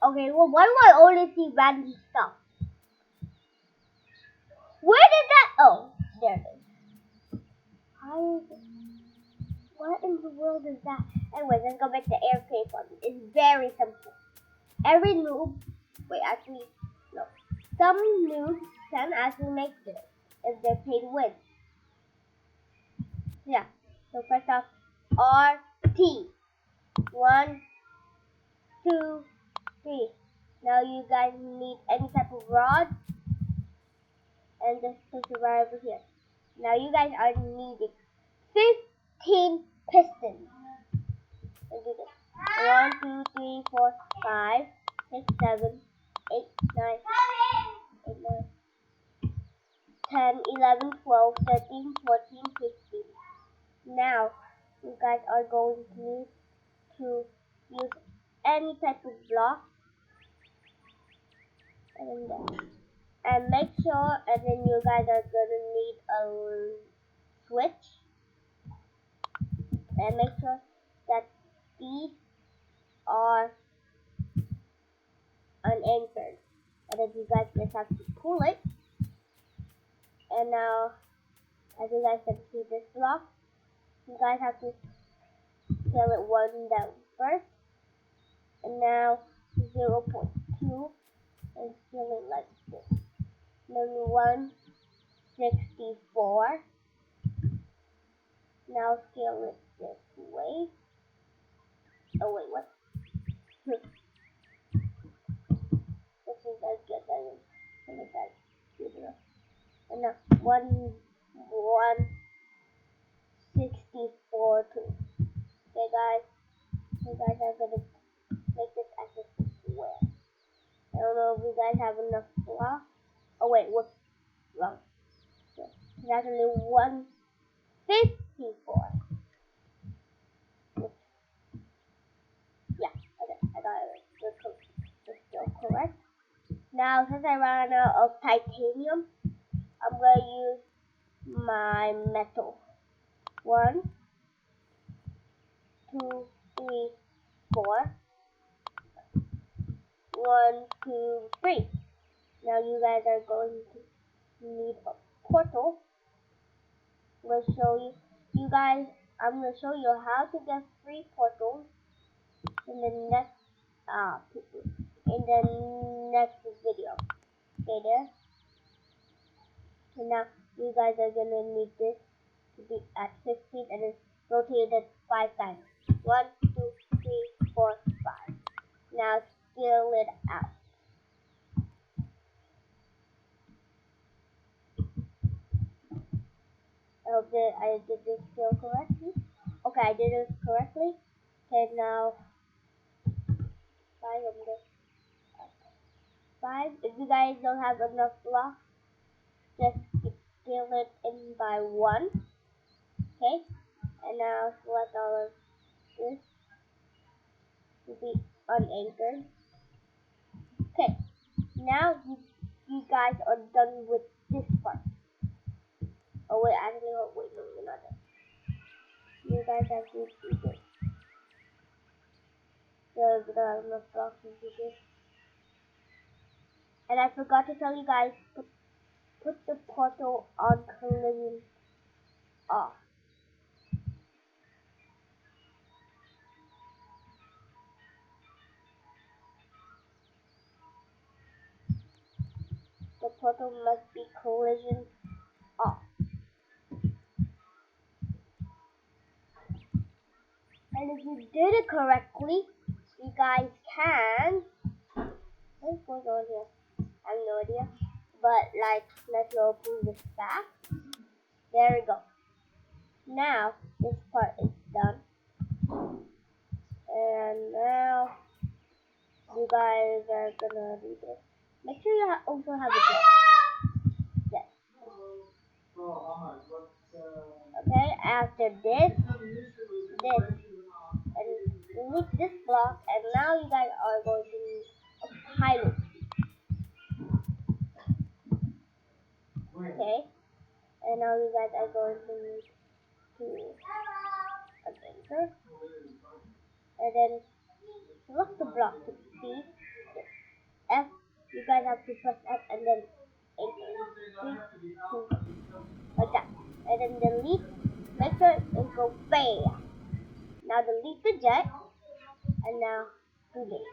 Okay, well, why do I only see random stuff? Where did that? Oh, there it is. How is it? What in the world is that? Anyways, let's go back to airplane fun. It's very simple. Every noob, wait, actually, no. Some noobs can actually make this if their team wins. Yeah. So first off, RT. 1, 2, 3. Now you guys need any type of rod and just push it right over here. Now you guys are needing 15 pistons. Let's do this. 1, 2, 3, 4, 5, 6, 7, 8, 9, 8, 9, 10, 11, 12, 13, 14, 15. Now you guys are going to need to use any type of block and make sure, and then you guys are gonna need a switch and make sure that these are unanchored, and then you guys just have to pull it. And now, as you guys can see this block, you guys have to scale it one down first, and now 0.2 and scale it like this. Then 164. Now scale it this way. Oh wait, what? This is as good as it. And now 164 too. Okay guys, you guys are gonna make this as a square. I don't know if you guys have enough blocks. Oh wait, what's wrong? So, it's actually 154. Yeah, okay, I got it. It's still correct. Now, since I ran out of titanium, I'm gonna use my metal. 1, 2, 3, 4. 1, 2, 3. Now you guys are going to need a portal. I'm gonna show you guys. I'm gonna show you how to get 3 portals in the next video. Okay, there. And now you guys are gonna need this to be at 15 and then rotate it 5 times. 1, 2, 3, 4, 5. Now scale it out. I hope that I did this scale correctly. Okay, I did it correctly. Okay, now 5 of this. 5. If you guys don't have enough blocks, just scale it in by 1. Okay, and now select all of this to be unanchored. Okay, now you guys are done with this part. Oh wait, actually, wait, no, you're not done. You guys have to do this. So we don't have enough blocks to do this. And I forgot to tell you guys, put the portal on collision off. The portal must be collision off. And if you did it correctly, you guys can. What's going on here? I have no idea. But like, let's open this back. There we go. Now this part is done. And now you guys are gonna do this. Make sure you also have a jet. Yes. Okay, after this, and delete this block, and now you guys are going to need a pilot. Okay, and now you guys are going to need an anchor, and then select the block to see you guys have to press F and then anchor. 3, 2, like that. And then delete. Make sure it goes bam. Now delete the jet. And now do this.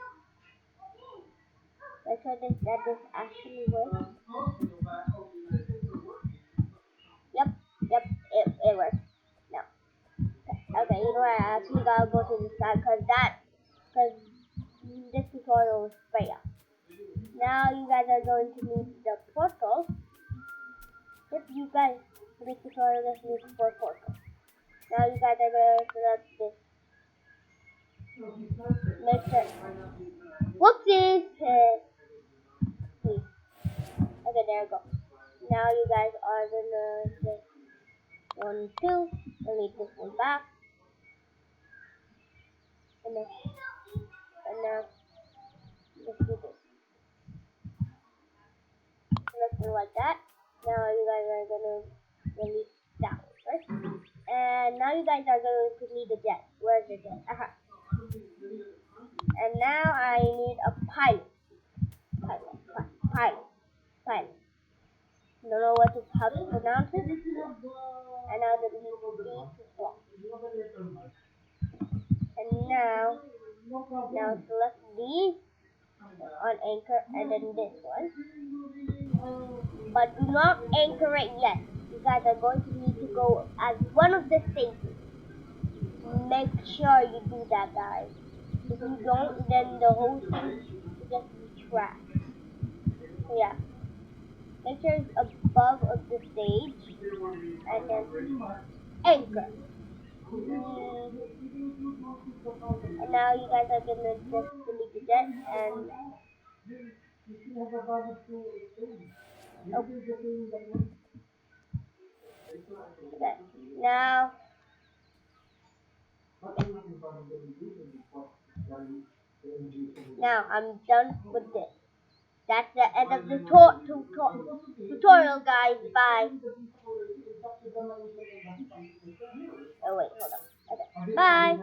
Make sure that this actually works. Yep, it works. No. Okay, you know what? I actually gotta go to the side because this tutorial was fail. Now you guys are going to need the portal. If you guys this tutorial just needs for portal. Now you guys are going to select this. Make sure. Whoopsies! Please. Okay, there we go. Now you guys are gonna just 1, 2, delete this one back. And now let's do this. Let's do like that. Now you guys are gonna delete that one first. And now you guys are going to need the jet. Where's the jet? And now I need a pilot. Pilot. Don't know how to pronounce it. And now delete D to swap. And now select these on anchor and then this one. But do not anchor it yet. You guys are going to need to go as one of the stages. Make sure you do that, guys. If you don't, then the whole thing will just be trash. So yeah. Make sure it's above of the stage and then anchor. And now you guys are gonna just delete the jet and okay. Now I'm done with this. That's the end of the tutorial, guys. Bye. Oh wait, hold on. Okay. Bye.